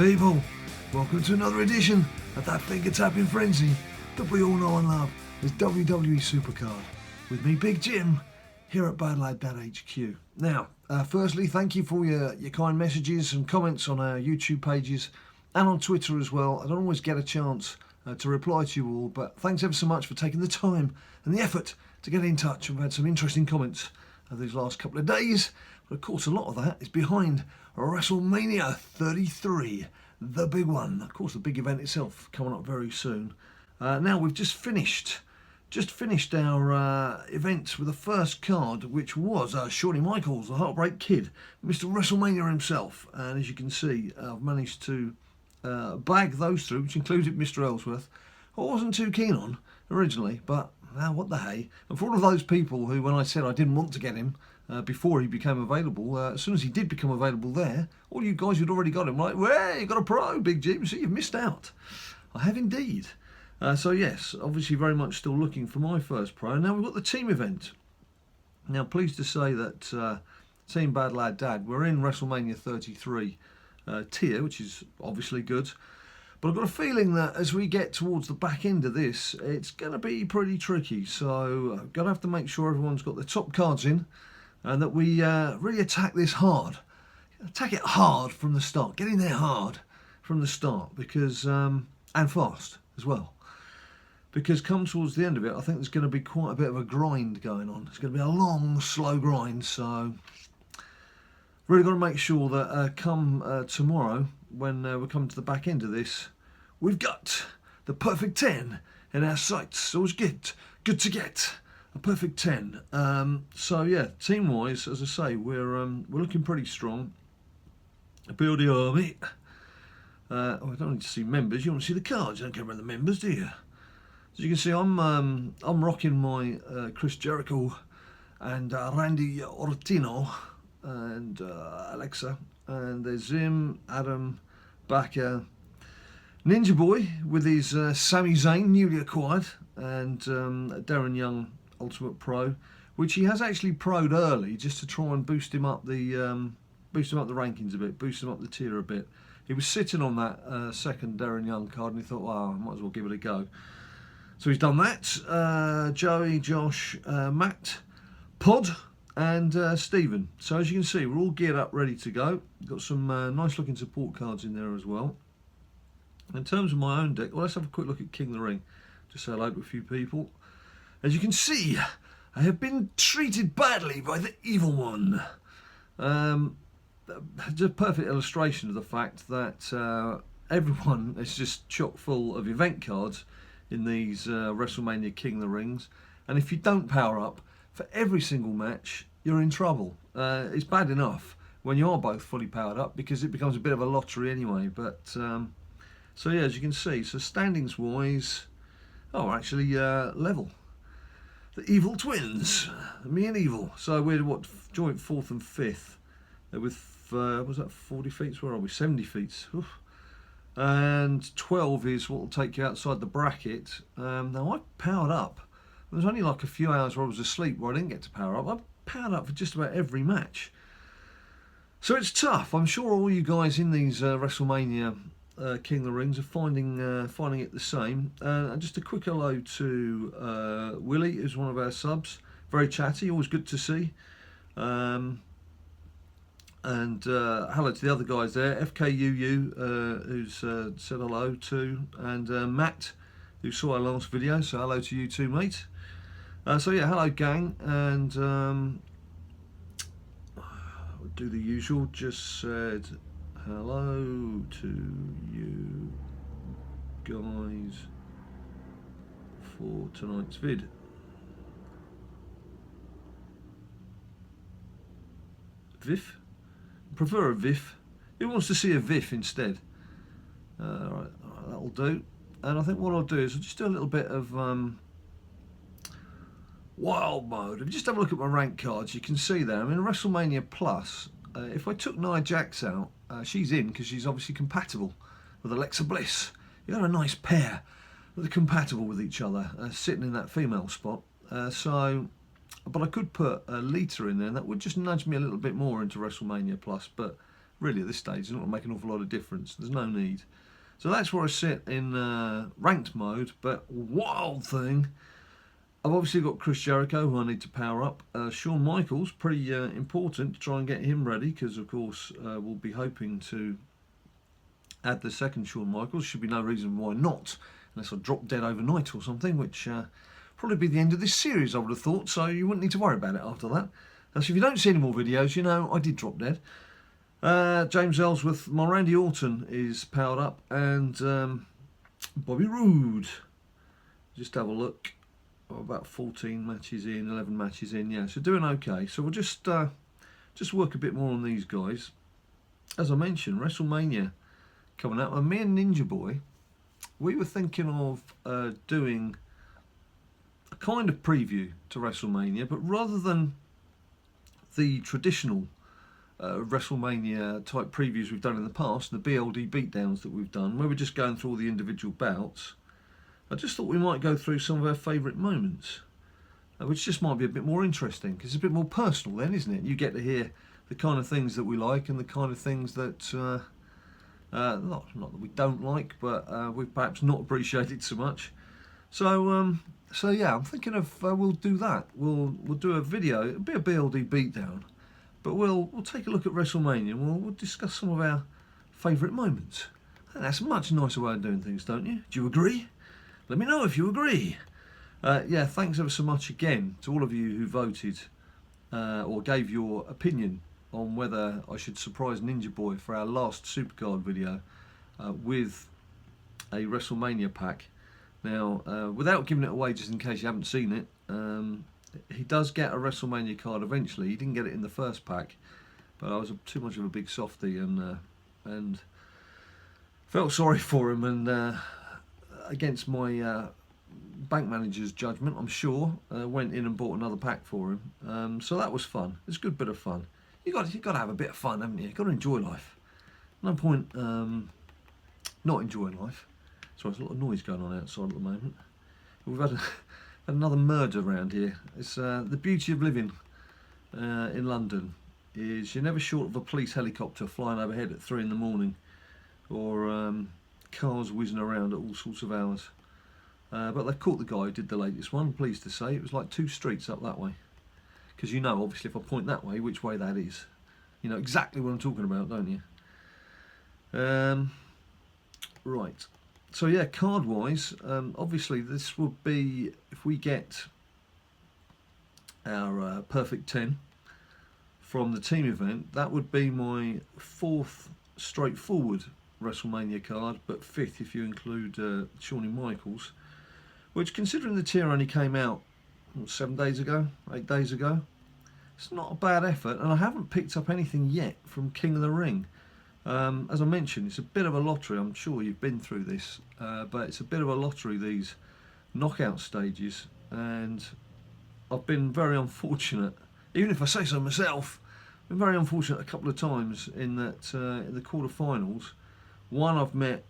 people, welcome to another edition of that finger-tapping frenzy that we all know and love. It's WWE SuperCard with me, Big Jim, here at BadLadDad HQ. Now, firstly, thank you for all your kind messages and comments on our YouTube pages and on Twitter as well. I don't always get a chance to reply to you all, but thanks ever so much for taking the time and the effort to get in touch. We've had some interesting comments these last couple of days, but of course a lot of that is behind WrestleMania 33, the big one. Of course, the big event itself coming up very soon. Now we've just finished our event with the first card, which was Shawnee Michaels, the Heartbreak Kid, Mr. WrestleMania himself. And as you can see, I've managed to bag those through, which included Mr. Ellsworth, who I wasn't too keen on originally, but what the hey. And for all of those people who, when I said I didn't want to get him before he became available, as soon as he did become available there, all you guys who'd already got him, like, well, you got a pro, Big Jim, so you've missed out. I have indeed. So yes, obviously very much still looking for my first pro. Now we've got the team event. Now pleased to say that Team BadLadDad, we're in WrestleMania 33 tier, which is obviously good. But I've got a feeling that as we get towards the back end of this, it's going to be pretty tricky. So I'm going to have to make sure everyone's got their top cards in and that we really attack this hard. Attack it hard from the start. Get in there hard from the start, because and fast as well. Because come towards the end of it, I think there's going to be quite a bit of a grind going on. It's going to be a long, slow grind. So really got to make sure that come tomorrow, when we come to the back end of this, we've got the perfect 10 in our sights. So it's good to get a perfect 10. So yeah, team-wise, as I say, we're looking pretty strong. Build the army. I don't need to see members. You want to see the cards. You don't care about the members, do you? As you can see, I'm rocking my Chris Jericho and Randy Ortino and Alexa, and there's Zim, Adam, Baka, Ninja Boy with his Sami Zayn, newly acquired, and Darren Young, Ultimate Pro, which he has actually pro'd early just to try and boost him up the rankings a bit, boost him up the tier a bit. He was sitting on that second Darren Young card, and he thought, well, I might as well give it a go. So he's done that. Joey, Josh, Matt, Pod, and Stephen. So as you can see, we're all geared up, ready to go. Got some nice looking support cards in there as well. In terms of my own deck, well, let's have a quick look at King of the Ring. Just say hello to a few people. As you can see, I have been treated badly by the evil one. It's a perfect illustration of the fact that everyone is just chock full of event cards in these WrestleMania King of the Rings. And if you don't power up for every single match, you're in trouble. It's bad enough when you are both fully powered up, because it becomes a bit of a lottery anyway. But so yeah, as you can see, so standings wise, actually level. The Evil Twins, me and Evil. So we're what, joint 4th and 5th with was that 40 feet? Where are we? 70 feet. Oof. And 12 is what will take you outside the bracket. Now I powered up. There was only like a few hours where I was asleep where I didn't get to power up. I powered up for just about every match. So it's tough. I'm sure all you guys in these WrestleMania King of the Rings are finding it the same. And just a quick hello to Willie, who's one of our subs. Very chatty, always good to see. And hello to the other guys there, FKUU, who's said hello to, and Matt, who saw our last video, so hello to you too, mate. So yeah, hello gang, and we'll do the usual, just said hello to you guys for tonight's vid. Viff? Prefer a VIF. Who wants to see a VIF instead? Right, that'll do. And I think what I'll do is I'll just do a little bit of wild mode. If you just have a look at my rank cards, you can see there. I'm in WrestleMania Plus. If I took Nia Jax out, she's in because she's obviously compatible with Alexa Bliss. You got a nice pair that are compatible with each other, sitting in that female spot. But I could put Lita in there, and that would just nudge me a little bit more into WrestleMania Plus. But really at this stage it's not going to make an awful lot of difference. There's no need. So that's where I sit in ranked mode. But wild thing, I've obviously got Chris Jericho, who I need to power up. Shawn Michaels, pretty important to try and get him ready, because of course we'll be hoping to add the second Shawn Michaels. Should be no reason why not, unless I drop dead overnight or something, which probably be the end of this series, I would have thought, so you wouldn't need to worry about it after that. So if you don't see any more videos, you know I did drop dead. James Ellsworth, my Randy Orton is powered up, and Bobby Roode. Just have a look. About 14 matches in, 11 matches in, yeah, so doing okay. So we'll just work a bit more on these guys. As I mentioned, WrestleMania coming up, and me and Ninja Boy, we were thinking of doing a kind of preview to WrestleMania, but rather than the traditional WrestleMania type previews we've done in the past, the BLD beatdowns that we've done, where we're just going through all the individual bouts, I just thought we might go through some of our favourite moments, which just might be a bit more interesting, because it's a bit more personal then, isn't it? You get to hear the kind of things that we like and the kind of things that not that we don't like, but we've perhaps not appreciated so much. So yeah, I'm thinking of we'll do that. We'll do a video. It'll be a BLD beatdown, but we'll take a look at WrestleMania and we'll discuss some of our favourite moments. And that's a much nicer way of doing things, don't you? Do you agree? Let me know if you agree. Yeah, thanks ever so much again to all of you who voted or gave your opinion on whether I should surprise Ninja Boy for our last SuperCard video with a WrestleMania pack. Now, without giving it away, just in case you haven't seen it, he does get a WrestleMania card eventually. He didn't get it in the first pack, but I was too much of a big softie and felt sorry for him, and against my bank manager's judgment, I'm sure, went in and bought another pack for him. So that was fun. It's a good bit of fun. You got to have a bit of fun, haven't you? You've got to enjoy life. No point not enjoying life. Sorry, there's a lot of noise going on outside at the moment. We've had another murder around here. It's the beauty of living in London is you're never short of a police helicopter flying overhead at 3 in the morning, or cars whizzing around at all sorts of hours. But they've caught the guy who did the latest one, I'm pleased to say. It was like 2 streets up that way. Because you know, obviously, if I point that way, which way that is. You know exactly what I'm talking about, don't you? Right. So yeah, card-wise, obviously this would be, if we get our perfect 10 from the team event, that would be my 4th straightforward WrestleMania card, but 5th if you include Shawn Michaels, which, considering the tier only came out 7 days ago, 8 days ago, it's not a bad effort, and I haven't picked up anything yet from King of the Ring. As I mentioned, it's a bit of a lottery. I'm sure you've been through this, but it's a bit of a lottery, these knockout stages, and I've been very unfortunate, even if I say so myself, I've been very unfortunate a couple of times in that in the quarterfinals. One, I've met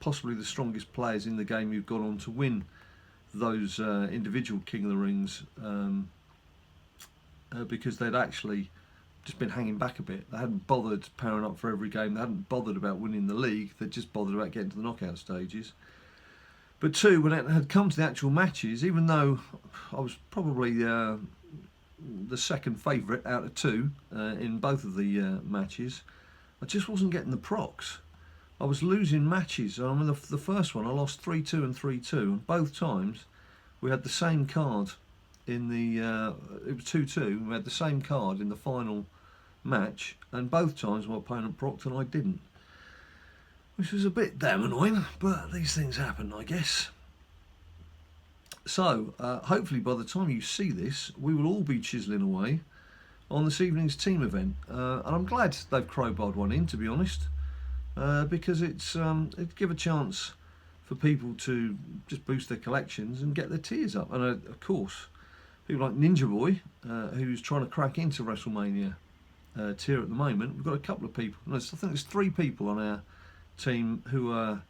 possibly the strongest players in the game who've gone on to win those individual King of the Rings because they'd actually just been hanging back a bit. They hadn't bothered powering up for every game. They hadn't bothered about winning the league. They'd just bothered about getting to the knockout stages. But 2, when it had come to the actual matches, even though I was probably the second favourite out of 2 in both of the matches, I just wasn't getting the procs. I was losing matches. I mean, the first one I lost 3-2 and 3-2, and both times we had the same card in the it was 2-2. We had the same card in the final match, and both times my opponent procced and I didn't, which was a bit damn annoying, but these things happen, I guess. So hopefully by the time you see this, we will all be chiselling away on this evening's team event, and I'm glad they've crowbarred one in, to be honest, because it'd give a chance for people to just boost their collections and get their tiers up. And of course, people like Ninja Boy, who's trying to crack into WrestleMania tier at the moment. We've got a couple of people. I think there's 3 people on our team who are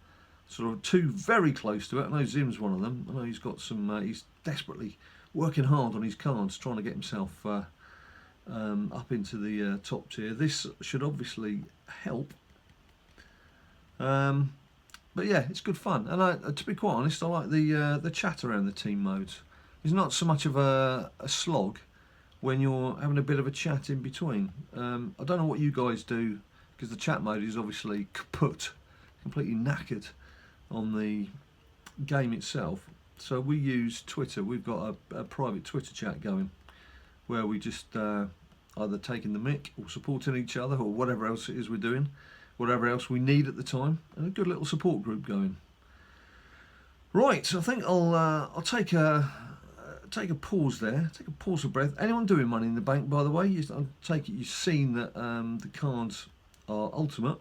sort of 2 very close to it. I know Zim's one of them. I know he's got some. He's desperately working hard on his cards, trying to get himself up into the top tier. This should obviously help. But yeah, it's good fun, and to be quite honest, I like the chat around the team modes. It's not so much of a slog when you're having a bit of a chat in between. I don't know what you guys do, because the chat mode is obviously kaput, completely knackered on the game itself. So we use Twitter. We've got a private Twitter chat going where we just either taking the mick or supporting each other or whatever else it is we're doing, whatever else we need at the time, and a good little support group going. Right, so I think I'll take a pause there, take a pause for breath. Anyone doing Money in the Bank, by the way? I take it you've seen that the cards are ultimate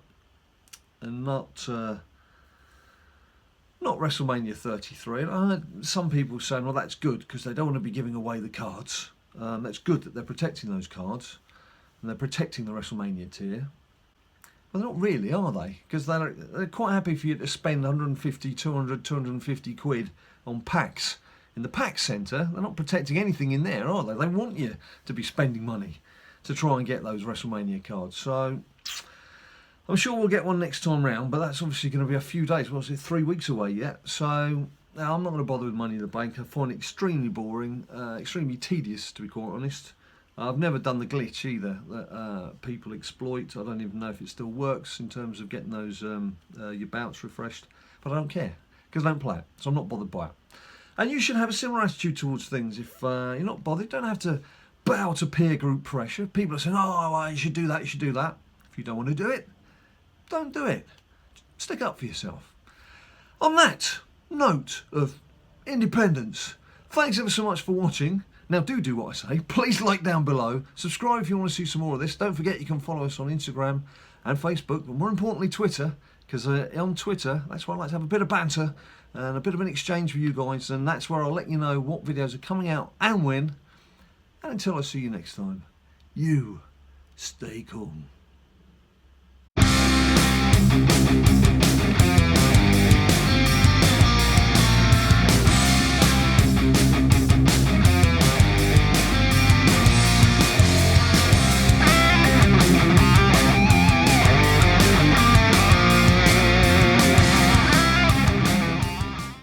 and not WrestleMania 33. I heard some people saying, well, that's good because they don't want to be giving away the cards. That's good that they're protecting those cards and they're protecting the WrestleMania tier. Well, they're not really, are they? Because they're quite happy for you to spend 150, 200, 250 quid on packs. In the pack centre, they're not protecting anything in there, are they? They want you to be spending money to try and get those WrestleMania cards. So I'm sure we'll get one next time round, but that's obviously going to be a few days. What's it, 3 weeks away yet? So now I'm not going to bother with Money in the Bank. I find it extremely boring, extremely tedious, to be quite honest. I've never done the glitch either that people exploit. I don't even know if it still works in terms of getting those your bouts refreshed, but I don't care because I don't play it, so I'm not bothered by it. And you should have a similar attitude towards things. If you're not bothered, don't have to bow to peer group pressure. People are saying, oh, well, you should do that, you should do that. If you don't want to do it, don't do it. Stick up for yourself. On that note of independence, thanks ever so much for watching. Now do what I say. Please like down below. Subscribe if you want to see some more of this. Don't forget you can follow us on Instagram and Facebook, but more importantly Twitter, because on Twitter, that's where I like to have a bit of banter and a bit of an exchange with you guys, and that's where I'll let you know what videos are coming out and when. And until I see you next time, you stay cool.